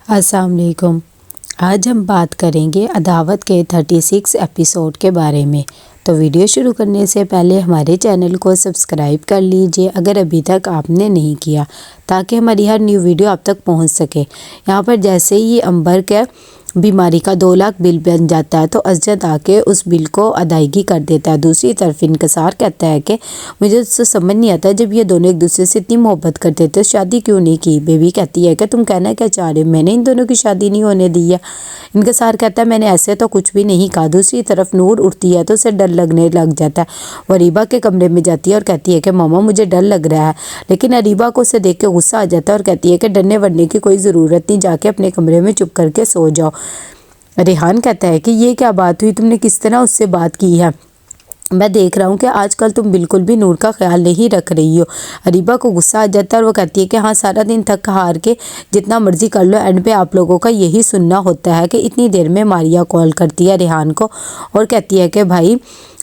अस्सलाम वालेकुम। आज हम बात करेंगे अदावत के 36 एपिसोड के बारे में। तो वीडियो शुरू करने से पहले हमारे चैनल को सब्सक्राइब कर लीजिए अगर अभी तक आपने नहीं किया, ताकि हमारी हर न्यू वीडियो आप तक पहुंच सके। यहाँ पर जैसे ही अंबर के बीमारी का 2 लाख बिल बन जाता है तो अजद आके उस बिल को अदायगी कर देता है। दूसरी तरफ इंकसार कहता है कि मुझे उससे समझ नहीं आता, जब ये दोनों एक दूसरे से इतनी मोहब्बत करते थे शादी क्यों नहीं की। बेबी कहती है कि तुम कहना क्या चाह रहे हो, मैंने इन दोनों की शादी नहीं होने दी है। इंकसार कहता है मैंने ऐसे तो कुछ भी नहीं कहा। दूसरी तरफ नूर उठती है तो उसे डर लगने लग जाता है। वो अरीबा के कमरे में जाती है और कहती है कि मामा मुझे डर लग रहा है, लेकिन अरीबा को उसे देख के गुस्सा आ जाता है और कहती है कि डरने वरने की कोई ज़रूरत नहीं, जाके अपने कमरे में चुप करके सो जाओ। रेहान कहता है कि ये क्या बात हुई, तुमने किस तरह उससे बात की है। मैं देख रहा हूँ कि आजकल तुम बिल्कुल भी नूर का ख्याल नहीं रख रही हो। अरीबा को गुस्सा आ जाता है और वो कहती है कि हाँ, सारा दिन थक हार के जितना मर्जी कर लो, एंड पे आप लोगों का यही सुनना होता है कि इतनी देर में मारिया कॉल करती है रेहान को और कहती है कि भाई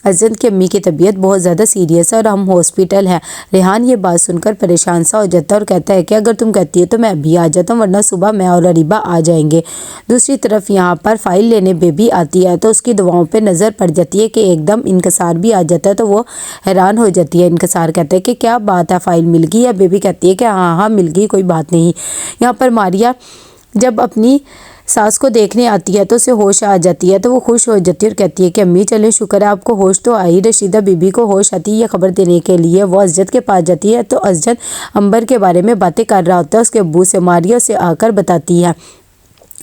अजद की अम्मी की तबीयत बहुत ज़्यादा सीरियस है और हम हॉस्पिटल हैं। रेहान ये बात सुनकर परेशान सा हो जाता है और कहता है कि अगर तुम कहती है तो मैं अभी आ जाता हूँ, वरना सुबह मैं और अरीबा आ जाएंगे। दूसरी तरफ यहाँ पर फाइल लेने बेबी आती है तो उसकी दवाओं पे नज़र पड़ जाती है कि एकदम इंकसार भी आ जाता है, तो वो हैरान हो जाती है। इंकसार कहता है कि क्या बात है, फ़ाइल मिल गई है। बेबी कहती है कि हाँ हाँ मिल गई, कोई बात नहीं। यहाँ पर मारिया जब अपनी सास को देखने आती है तो उसे होश आ जाती है, तो वो खुश हो जाती है और कहती है कि अम्मी चले शुक्र है आपको होश तो आई। रशीदा बीबी को होश आती है ये खबर देने के लिए वो अजद के पास जाती है तो अजद अंबर के बारे में बातें कर रहा होता है उसके अब्बू से। मारिया से आकर बताती है,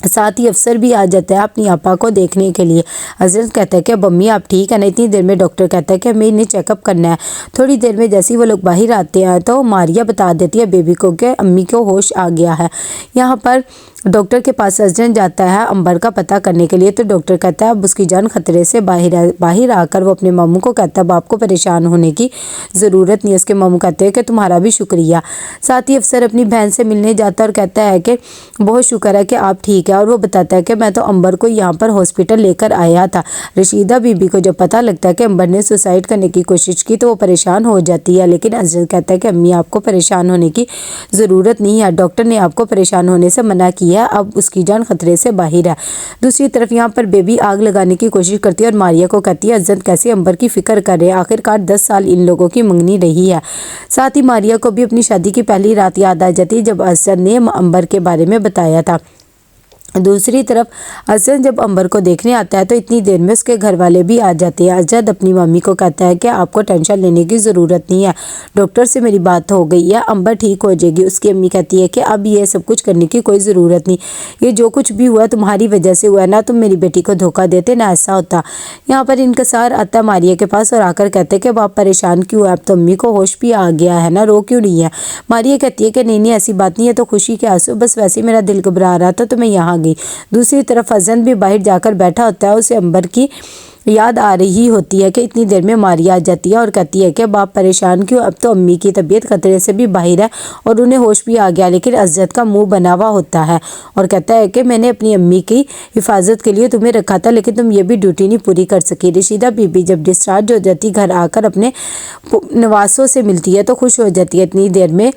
साथ ही अफसर भी आ जाता है अपनी आपा को देखने के लिए। अजद कहता है कि अब अम्मी आप ठीक है ना। इतनी देर में डॉक्टर कहता है कि हमें इन्हें चेकअप करना है। थोड़ी देर में जैसे ही वो लोग बाहर आते हैं तो मारिया बता देती है बेबी को कि अम्मी को होश आ गया है। यहाँ पर डॉक्टर के पास अजद जाता है अंबर का पता करने के लिए, तो डॉक्टर कहता है अब उसकी जान खतरे से बाहर आकर वो अपने मामू को कहता है अब आपको परेशान होने की ज़रूरत नहीं है। उसके मामू कहते हैं कि तुम्हारा भी शुक्रिया। साथ ही अफसर अपनी बहन से मिलने जाता है और कहता है कि बहुत शुक्र है कि आप ठीक है, और वो बताता है कि मैं तो अंबर को यहाँ पर हॉस्पिटल लेकर आया था। रशीदा बीबी को जब पता लगता है कि अंबर ने सुसाइड करने की कोशिश की तो वो परेशान हो जाती है, लेकिन अजद कहता है कि अम्मी आपको परेशान होने की ज़रूरत नहीं है, डॉक्टर ने आपको परेशान होने से मना किया, अब उसकी जान खतरे से बाहर है। दूसरी तरफ यहाँ पर बेबी आग लगाने की कोशिश करती है और मारिया को कहती है अजद कैसे अंबर की फिक्र करे, आखिरकार 10 साल इन लोगों की मंगनी रही है। साथ ही मारिया को भी अपनी शादी की पहली रात याद आ जाती है जब अजद ने अंबर के बारे में बताया था। दूसरी तरफ अजद जब अंबर को देखने आता है तो इतनी देर में उसके घर वाले भी आ जाते हैं। अजद अपनी मम्मी को कहता है कि आपको टेंशन लेने की ज़रूरत नहीं है, डॉक्टर से मेरी बात हो गई है, अंबर ठीक हो जाएगी। उसकी अम्मी कहती है कि अब ये सब कुछ करने की कोई ज़रूरत नहीं, ये जो कुछ भी हुआ तुम्हारी वजह से हुआ, ना तुम मेरी बेटी को धोखा देते ना ऐसा होता। यहाँ पर इंकसार आता है मारिया के पास और आकर कहते हैं कि अब आप परेशान क्यों है, अब तो अम्मी को होश भी आ गया है ना, रो क्यों नहीं है। मारिया कहती है कि नहीं नहीं ऐसी बात नहीं है, तो खुशी के आंसू, बस वैसे मेरा दिल घबरा रहा था तो मैं यहाँ गई। दूसरी तरफ अजद भी बाहर जाकर बैठा होता है, उसे अंबर की याद आ रही होती है कि इतनी देर में मारिया आ जाती है और कहती है कि अब आप परेशान क्यों, अब तो अम्मी की तबीयत खतरे से भी बाहर है और उन्हें होश भी आ गया। लेकिन अजद का मुंह बना हुआ होता है और कहता है कि मैंने अपनी अम्मी की हिफाजत के लिए तुम्हें रखा था, लेकिन तुम ये भी ड्यूटी नहीं पूरी कर सकी। रशीदा बीबी जब डिस्चार्ज हो जाती घर आकर अपने नवासों से मिलती है तो खुश हो जाती है। इतनी देर में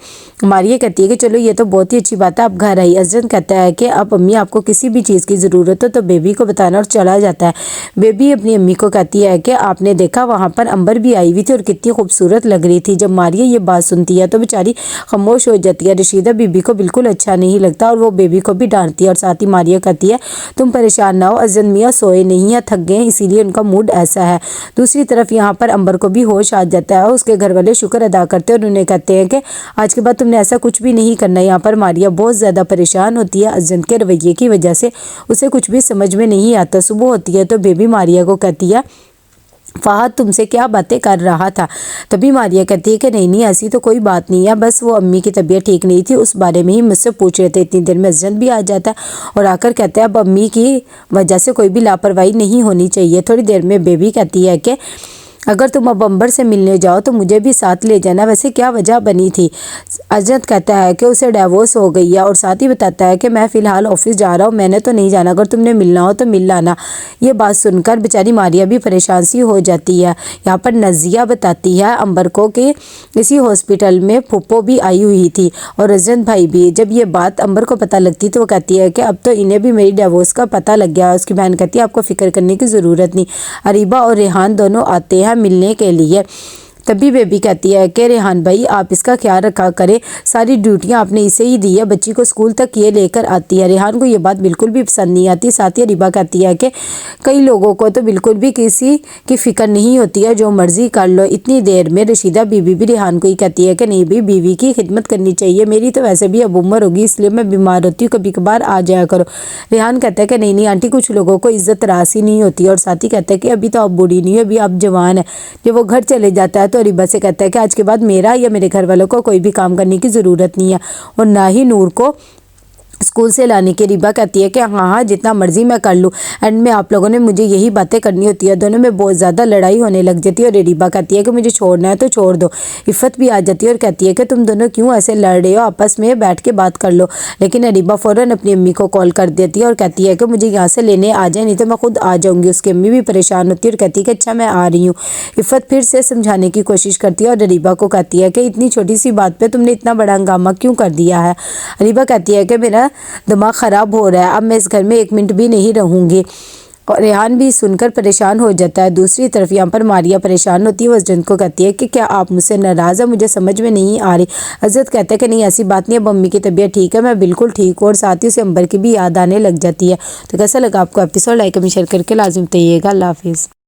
मारिया कहती है कि चलो ये तो बहुत ही अच्छी बात है, आप घर आई। अजद कहता है कि अब अम्मी आपको किसी भी चीज़ की ज़रूरत हो तो बेबी को बताना, और चला जाता है। बेबी अपनी अम्मी को कहती है कि आपने देखा वहाँ पर अंबर भी आई हुई थी और कितनी खूबसूरत लग रही थी। जब मारिया ये बात सुनती है तो बेचारी खामोश हो जाती है। रशीदा बीबी को बिल्कुल अच्छा नहीं लगता और वो बेबी को भी डांटती है और साथ ही मारिया कहती है तुम परेशान ना हो, अजद मियाँ सोए नहीं है, थक गए इसीलिए उनका मूड ऐसा है। दूसरी तरफ यहाँ पर अंबर को भी होश आ जाता है, उसके घर वाले शुक्र अदा करते हैं और उन्हें कहते हैं कि आज के बाद तुमने ऐसा कुछ भी नहीं करना। यहाँ पर मारिया बहुत ज़्यादा परेशान होती है अजद के रवैये की वजह से, उसे कुछ भी समझ में नहीं आता। सुबह होती है तो बेबी मारिया को कहती है फहद तुमसे क्या बातें कर रहा था। तभी मारिया कहती है कि नहीं नहीं ऐसी तो कोई बात नहीं है, बस वो अम्मी की तबीयत ठीक नहीं थी उस बारे में ही मुझसे पूछ रहे थे। इतनी देर में अजद भी आ जाता है और आकर कहता है अब अम्मी की वजह से कोई भी लापरवाही नहीं होनी चाहिए। थोड़ी देर में बेबी कहती है कि اگر تم اب امبر سے ملنے جاؤ تو مجھے بھی ساتھ لے جانا، ویسے کیا وجہ بنی تھی؟ اجنت کہتا ہے کہ اسے ڈیورس ہو گئی ہے اور ساتھ ہی بتاتا ہے کہ میں فی الحال آفس جا رہا ہوں، میں نے تو نہیں جانا، اگر تم نے ملنا ہو تو مل لانا۔ یہ بات سن کر بیچاری ماریا بھی پریشان سی ہو جاتی ہے۔ یہاں پر نازیہ بتاتی ہے امبر کو کہ اسی ہاسپٹل میں پھپھو بھی آئی ہوئی تھی اور اجنت بھائی بھی۔ جب یہ بات امبر کو پتہ لگتی تو وہ کہتی ہے کہ اب تو انہیں بھی میری ڈیورس کا پتہ لگ گیا۔ اس کی بہن کہتی ہے آپ کو فکر کرنے کی ضرورت نہیں۔ اریبہ اور ریحان دونوں آتے ہیں ملنے کے لیے۔ تبھی بیبی کہتی ہے کہ ریحان بھائی آپ اس کا خیال رکھا کریں، ساری ڈیوٹیاں آپ نے اسے ہی دی ہے، بچی کو اسکول تک یہ لے کر آتی ہے۔ ریحان کو یہ بات بالکل بھی پسند نہیں آتی۔ ساتھ ہی اریبہ کہتی ہے کہ کئی لوگوں کو تو بالکل بھی کسی کی فکر نہیں ہوتی ہے، جو مرضی کر لو۔ اتنی دیر میں رشیدہ بیوی بھی ریحان کو ہی کہتی ہے کہ نہیں بھی بیوی کی خدمت کرنی چاہیے، میری تو ویسے بھی اب عمر ہوگی اس لیے میں بیمار ہوتی ہوں، کبھی کبھار آ جایا کرو۔ ریحان کہتا ہے کہ نہیں آنٹی، کچھ لوگوں کو عزت راسی نہیں ہوتی، اور ساتھ ہی کہتا ہے کہ ابھی تو آپ بوڑھی نہیں ہے، ابھی آپ جوان ہے۔ جب وہ گھر چلے جاتا ہے تو اریبہ سے کہتا ہے کہ آج کے بعد میرا یا میرے گھر والوں کو کوئی بھی کام کرنے کی ضرورت نہیں ہے، اور نہ ہی نور کو اسکول سے لانے کی۔ اریبہ کہتی ہے کہ ہاں جتنا مرضی میں کر لوں، اینڈ میں آپ لوگوں نے مجھے یہی باتیں کرنی ہوتی ہے۔ دونوں میں بہت زیادہ لڑائی ہونے لگ جاتی ہے اور اریبہ کہتی ہے کہ مجھے چھوڑنا ہے تو چھوڑ دو۔ عفت بھی آ جاتی ہے اور کہتی ہے کہ تم دونوں کیوں ایسے لڑ رہے ہو، آپس میں بیٹھ کے بات کر لو۔ لیکن اریبہ فوراً اپنی امی کو کال کر دیتی ہے اور کہتی ہے کہ مجھے یہاں سے لینے آ جائیں، نہیں تو میں خود آ جاؤں گی۔ اس کی امی بھی پریشان ہوتی ہے اور کہتی ہے کہ اچھا میں آ رہی ہوں۔ عفت پھر سے سمجھانے کی کوشش کرتی ہے اور اریبہ کو کہتی ہے کہ اتنی چھوٹی سی بات پہ تم نے اتنا بڑا ہنگامہ کیوں کر دیا ہے؟ اریبہ کہتی ہے کہ میرا دماغ خراب ہو رہا ہے، اب میں اس گھر میں ایک منٹ بھی نہیں رہوں گی۔ اور ریحان بھی سن کر پریشان ہو جاتا ہے۔ دوسری طرف یہاں پر ماریا پریشان ہوتی ہے، وہ اجنت کو کہتی ہے کہ کیا آپ مجھ سے ناراض ہیں؟ مجھے سمجھ میں نہیں آ رہی۔ اجنت کہتا ہے کہ نہیں ایسی بات نہیں، اب امی کی طبیعت ٹھیک ہے، میں بالکل ٹھیک ہوں، اور ساتھ ہی اسے امبر کی بھی یاد آنے لگ جاتی ہے۔ تو کیسا لگا آپ کو ایپیسوڈ؟ لائک اور شیئر کر کے لازم بتائیے گا۔ اللہ حافظ۔